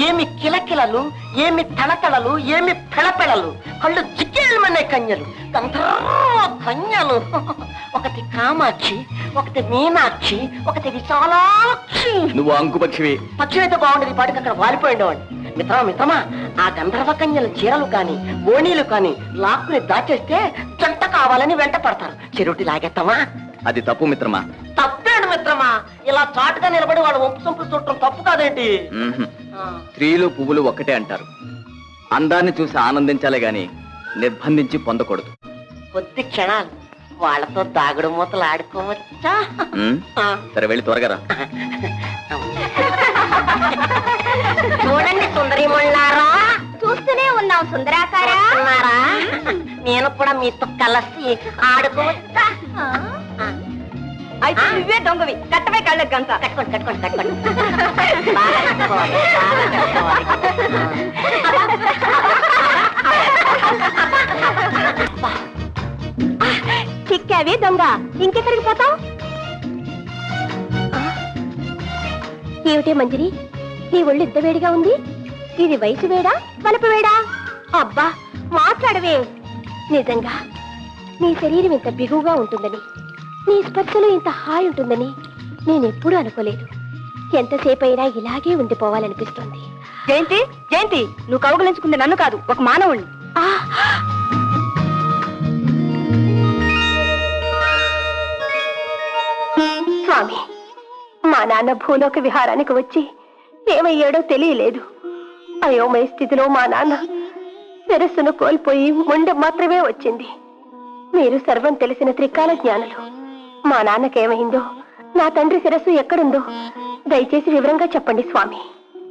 ఏమి కిలకిలలు, ఏమి తళతళలు, ఏమి పెళపెళలు, కళ్ళు జిగ్గేళ్ళమనే కన్యలు, గంధర్వ కన్యలు. ఒకటి కామాక్షి, ఒకటి మీనాక్షి, ఒకటి విశాలాక్షి. నువ్వు అంకుపక్షివి. పక్షి అయితే బాగుండేది, పాటికి అక్కడ వాలిపోయిండేవాడిని. మిత్రమా మిత్రమా, ఆ గంధర్వ కన్యల చీరలు కాని ఓణీలు కాని లాక్కుని దాచేస్తే జంట కావాలని వెంట పడతారు. చెరుటి లాగేస్తామా? అది తప్పు మిత్రమా. తప్పేడు మిత్రమా, ఇలా చాటుగా నిలబడి వాళ్ళు ఒంపు సొంపులు చుట్టడం తప్పు కాదేంటి? స్త్రీలు పువ్వులు ఒక్కటే అంటారు. అందాన్ని చూసి ఆనందించాలే గాని నిర్బంధించి పొందకూడదు. కొద్ది క్షణాలు వాళ్ళతో దాగుడు మూతలు ఆడుకోవచ్చా? సరే వెళ్ళి త్వరగా రా. చూడండి సుందరిమణులారా, చూస్తూనే ఉన్నాం సుందరాకారా. నేను కూడా మీతో కలిసి ఆడుకోవచ్చా? అయితే నువ్వే దొంగవి, కట్టమే కళ్ళకి గంత. కట్టుకోండి కట్టుకోండి కట్టుకోండి. బాగా కట్టుకోవాలి, బాగా కట్టుకోవాలి. చిక్కావి దొంగ, ఇంకెక్కడికి పోతావు? ఏమిటే మంజరి, నీ ఒళ్ళు ఇంత వేడిగా ఉంది? ఇది వయసు వేడా వలపు వేడా? అబ్బా మాట్లాడవే. నిజంగా నీ శరీరం ఇంత బిగువుగా ఉంటుందని, నీ స్పర్శలో ఇంత హాయి ఉంటుందని నేనెప్పుడూ అనుకోలేదు. ఎంతసేపు అయినా ఇలాగే ఉండిపోవాలనిపిస్తుంది. జయంతి, జయంతి, నువ్వు కౌగులించుకుంది నన్ను కాదు, ఒక మానవుణ్ణి. స్వామి, మా నాన్న భూలోక విహారానికి వచ్చి ఏమయ్యాడో తెలియలేదు. అయోమయ స్థితిలో మా నాన్న శిరస్సును కోల్పోయి మొండె మాత్రమే వచ్చింది. మీరు సర్వం తెలిసిన త్రికాల జ్ఞానులు. మా నాన్నకేమైందో, నా తండ్రి శిరస్సు ఎక్కడుందో దయచేసి వివరంగా చెప్పండి స్వామి.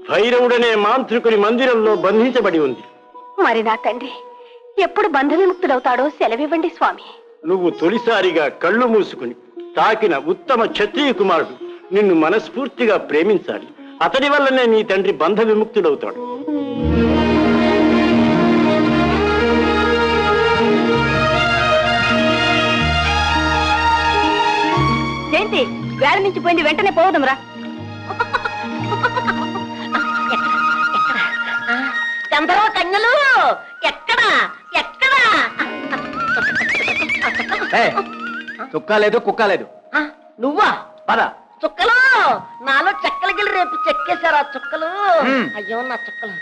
భైరవుడనే మాంత్రికుని మందిరంలో బంధించబడి ఉంది. మరి నా తండ్రి ఎప్పుడు బంధ విముక్తుడవుతాడో సెలవివ్వండి స్వామి. నువ్వు తొలిసారిగా కళ్ళు మూసుకుని తాకిన ఉత్తమ క్షత్రియ కుమారుడు నిన్ను మనస్ఫూర్తిగా ప్రేమించాలి. అతడి వల్లనే నీ తండ్రి బంధ విముక్తుడవుతాడు. జయంతి, వేళ నుంచి పోయింది, వెంటనే పోవదం రా. గంధర్వ కన్యలు ఎక్కడా ఎక్కడా? చుక్కా లేదు కుక్క లేదు. నువ్వా? పద. చుక్కలు నాలో చెక్కలగిలి రేపు చెక్కేశారా చుక్కలు? అయ్యో నా చుక్కలు.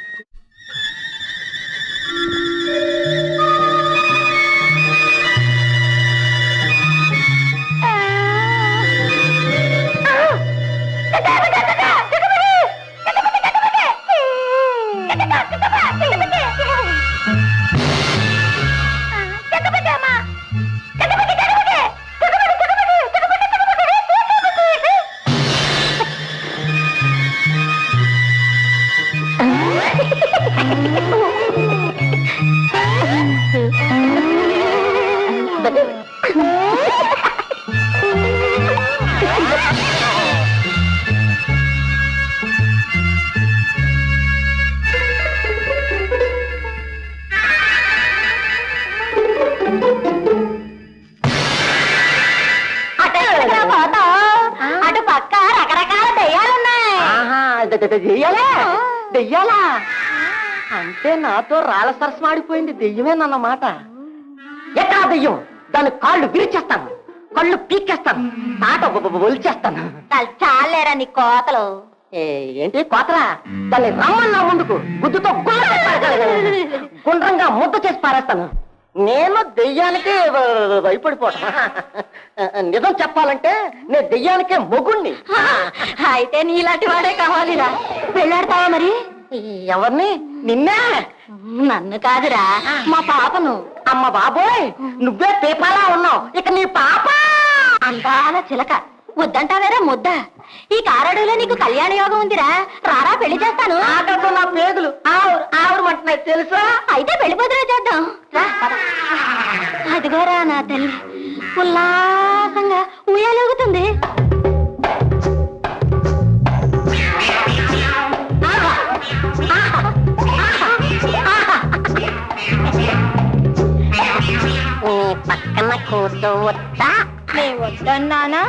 అటు పక్క రకరకాల దెయ్యాలున్నాయి. దెయ్యాలా? దెయ్యాలా అంటే నాతో రాళ్ళ సరస్మాడిపోయింది దెయ్యమేనన్నమాట. ఎక్కడా దెయ్యం? దాని కాళ్ళు విరిచేస్తాను, కళ్ళు పీకేస్తాను, తాట ఒలిచేస్తాను. చాలేరా నీ కోతలు. ఏంటి కోతరా? దాన్ని రమ్మన్నా ముందుకు గుద్దుతో గుండ్రంగా ముద్ద చేసి పారేస్తాను. నేను దెయ్యానికి భయపడిపోతా. నిజం చెప్పాలంటే నేను దెయ్యానికే మొగుణ్ణి. అయితే నీలాంటి వాడే కావాలిరా. వెళ్ళాడతావా మరి? ఎవరిని? నిన్నే. నన్ను కాదురా, మా పాపను. అమ్మ బాబోయ్, నువ్వే పేపాలా ఉన్నావు. ఇక నీ పాప అందాల చిలక. వద్దంటావేరా ముద్ద. ఈ కారడులో నీకు కళ్యాణ యోగం ఉందిరా, రారా పెళ్లి చేస్తాను. ఆటతో నా పేగులు ఆవురమంటున్నాయి తెలుసా? అయితే పెళ్లి బదులు చేద్దాం. అదిగోరా నా తల్లి ఉల్లాసంగా ఉయ్యాలూగుతుంది. పక్కన కూర్చోవచ్చా? వద్దన్నానా?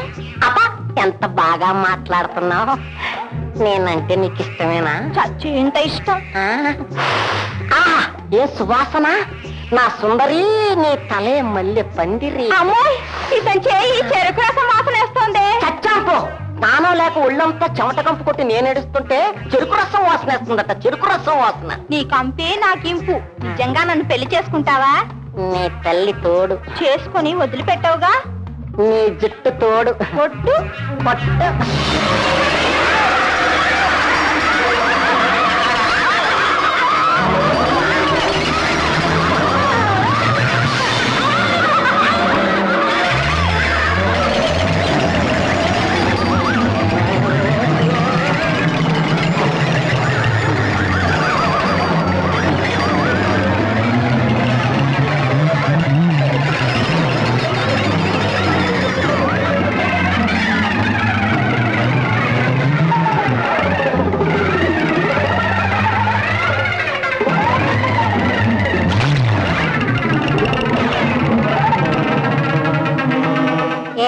అబ్బా ఎంత బాగా మాట్లాడుతున్నావు. నేనంటే నీకు ఇష్టమేనా? చచ్చి ఇంత ఇష్టం. ఏ సువాసన! నా సుందరి, నీ తలే మల్లె పందిరి. అమ్మోయ్, ఇతని చేయి చెరుకు రసం వాసన వేస్తోంది. చచ్చాంపో! స్నానం లేక ఒళ్ళంతా చెమట కంపు కొట్టి నేను ఏడుస్తుంటే చెరుకు రసం వాసన వేస్తుందట. చెరుకు రసం వాసన. నీ కంపే నాకింపు. నిజంగా నన్ను పెళ్లి చేసుకుంటావా? నీ తల్లి తోడు. చేసుకుని వదిలిపెట్టావుగా? నీ జుట్టు తోడు. పొట్టు పట్టు.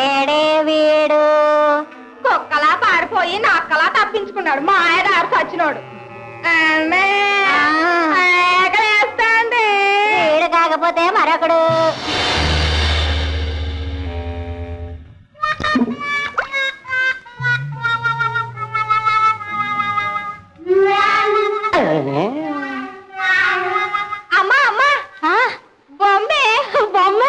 ఏడే వీడు కుక్కలా పారిపోయి నక్కలా తప్పించుకున్నాడు. మా ఆయన ఆరు చచ్చినోడు. వీడు కాకపోతే మరొకడు. అమ్మా అమ్మా, బొమ్మే బొమ్మ.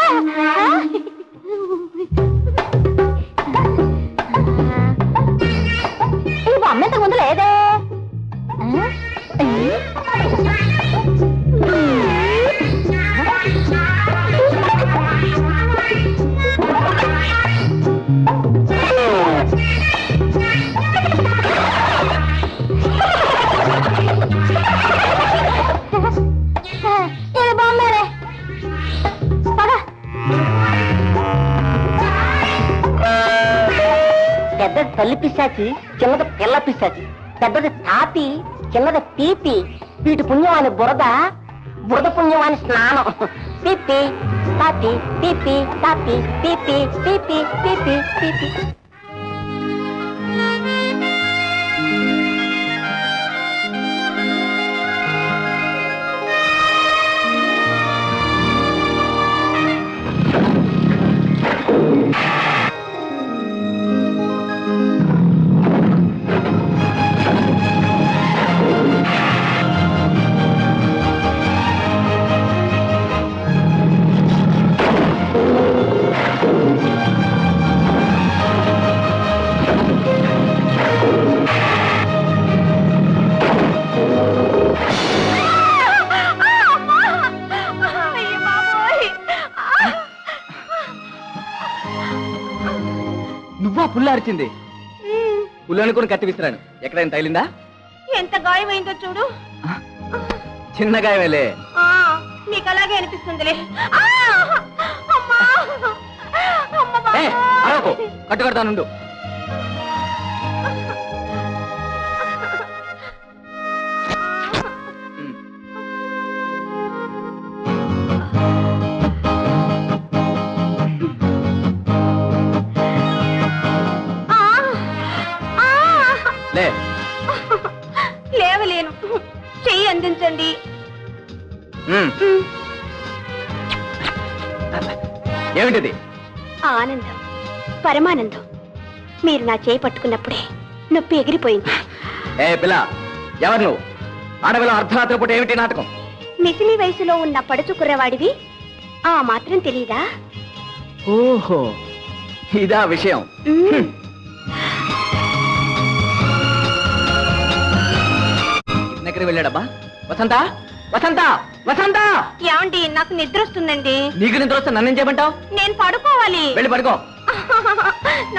ఈ బొమ్మ ఇంతకు ముందు లేదే. ఇది బొమ్మేలే. పద. పెద్దది తల్లి పిశాచి, చిన్నది పిల్ల పిశాచి. పెద్దది తాపి, చిన్నది పీపి. వీటి పుణ్యవాని బురద, బురద పుణ్యవాని స్నానం. పీపి తాపి, పీపి తాపి, పీపి పీపి పీపి పీపి. నువ్వా పుల్ల అరిచింది? పుల్లు అనుకుని కత్తి విసిరాను. ఎక్కడైనా తగిలిందా? ఎంత గాయమైందో చూడు. చిన్న గాయమేలే. నీకు అలాగే అనిపిస్తుందిలే. అమ్మా, ఏ, అరవకు. కట్టు కడతానుండు. లేవలేను. చెయ్యి అందించండి. ఏమిటిది? ఆనందం, పరమానందం. మీరు నా చేయి పట్టుకున్నప్పుడే నొప్పి ఎగిరిపోయింది. ఏ పిల్ల, ఎవరు నువ్వు? ఆడవిలో అర్ధరాత్రి పూట ఏమిటి నాటకం? మిసిమి వయసులో ఉన్న పడుచు కుర్రవాడివి, ఆ మాత్రం తెలీదా? ఓహో, ఇదా విషయం. ఎక్కడికి వెళ్ళాడబ్బా? వసంత, వసంత, వసంత! ఏమండి, నాకు నిద్ర వస్తుందండి. నీకు నిద్ర వస్తే నన్ను ఏం చేయమంటావు? నేను పడుకోవాలి. వెళ్ళి పడుకో.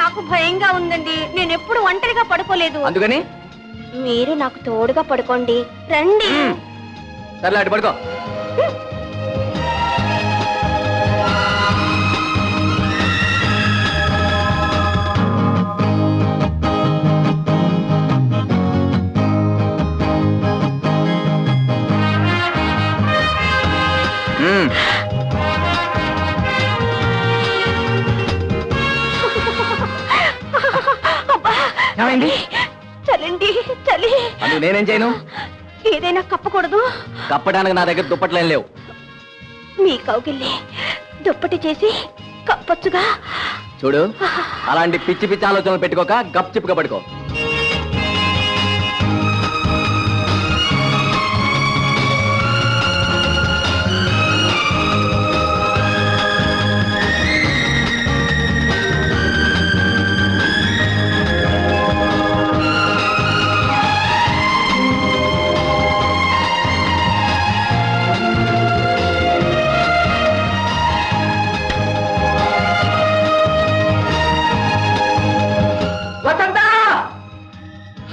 నాకు భయంగా ఉందండి. నేను ఎప్పుడు ఒంటరిగా పడుకోలేదు. అందుకని మీరు నాకు తోడుగా పడుకోండి. రండి. సర్లే, అటు పడుకో. ఏమైంది? చలండి. చలి చలి. అందుకు నేనేం చేయను? ఏదైనా కప్పకూడదు. కప్పడానికి నా దగ్గర దుప్పట్లేం లేవు. మీ కౌగిల్ని దుప్పటి చేసి కప్పొచ్చుగా. చూడు, అలాంటి పిచ్చి పిచ్చి ఆలోచనలు పెట్టుకోక గప్ చిప్పుగా పడుకో.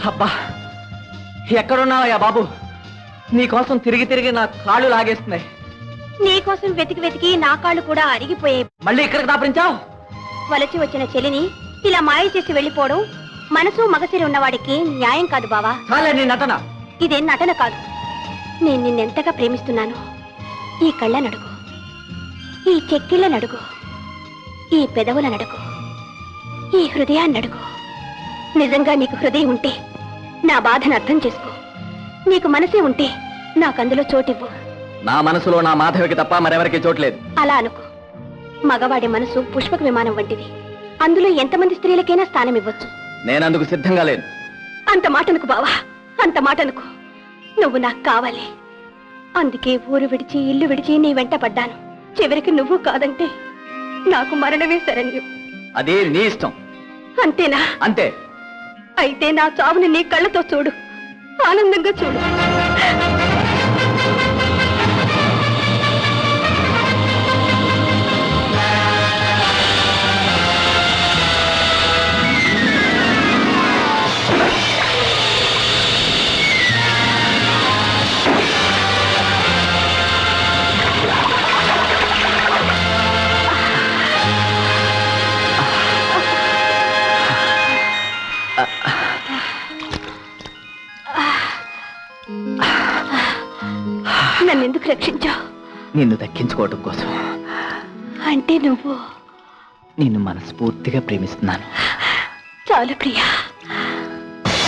అబ్బా, ఎక్కడున్నావయ్యా బాబు? నీకోసం తిరిగి తిరిగి నా కాళ్ళు లాగేస్తున్నాయి. నీకోసం వెతికి వెతికి నా కాళ్ళు కూడా అరిగిపోయాయి. మళ్ళీ ఇక్కడికి దాపరించావు? వలచి వచ్చిన చెలిని ఇలా మాయ చేసి వెళ్ళిపోవడం మనసు మగసిరి ఉన్నవాడికి న్యాయం కాదు బావా. చాలే నీ నటన. ఇదేం నటన కాదు. నేను నిన్నెంతగా ప్రేమిస్తున్నాను. ఈ కళ్ళ నడుగు, ఈ చెక్కిళ్ళ నడుగు, ఈ పెదవుల నడుగు, ఈ హృదయాన్ని నడుగు. నిజంగా నీకు హృదయం ఉంటే నా బాధను అర్థం చేసుకో. నీకు మనసే ఉంటే నాకందులో చోటివ్వు. నా మనసులో నా మాధవికి తప్ప మరెవరికి చోట్లేదు. అలా అనుకో. మగవాడి మనసు పుష్పక విమానం వంటిది. అందులో ఎంతమంది స్త్రీలకైనా స్థానం ఇవ్వచ్చు. నేనందుకు సిద్ధంగా లేను. అంత మాటనుకు బావా, అంత మాటనుకు. నువ్వు నాకు కావాలి. అందుకే ఊరు విడిచి ఇల్లు విడిచి నీ వెంట పడ్డాను. చివరికి నువ్వు కాదంటే నాకు మరణమే శరణ్యం. అది నీ ఇష్టం. అంతేనా? అంతే. అయితే నా చావుని నీ కళ్ళతో చూడు, ఆనందంగా చూడు. నన్నెందుకు రక్షించావు? నిన్ను దక్కించుకోవటం కోసం. అంటే నువ్వు నిన్ను మనస్ఫూర్తిగా ప్రేమిస్తున్నాను. చాలు ప్రియా.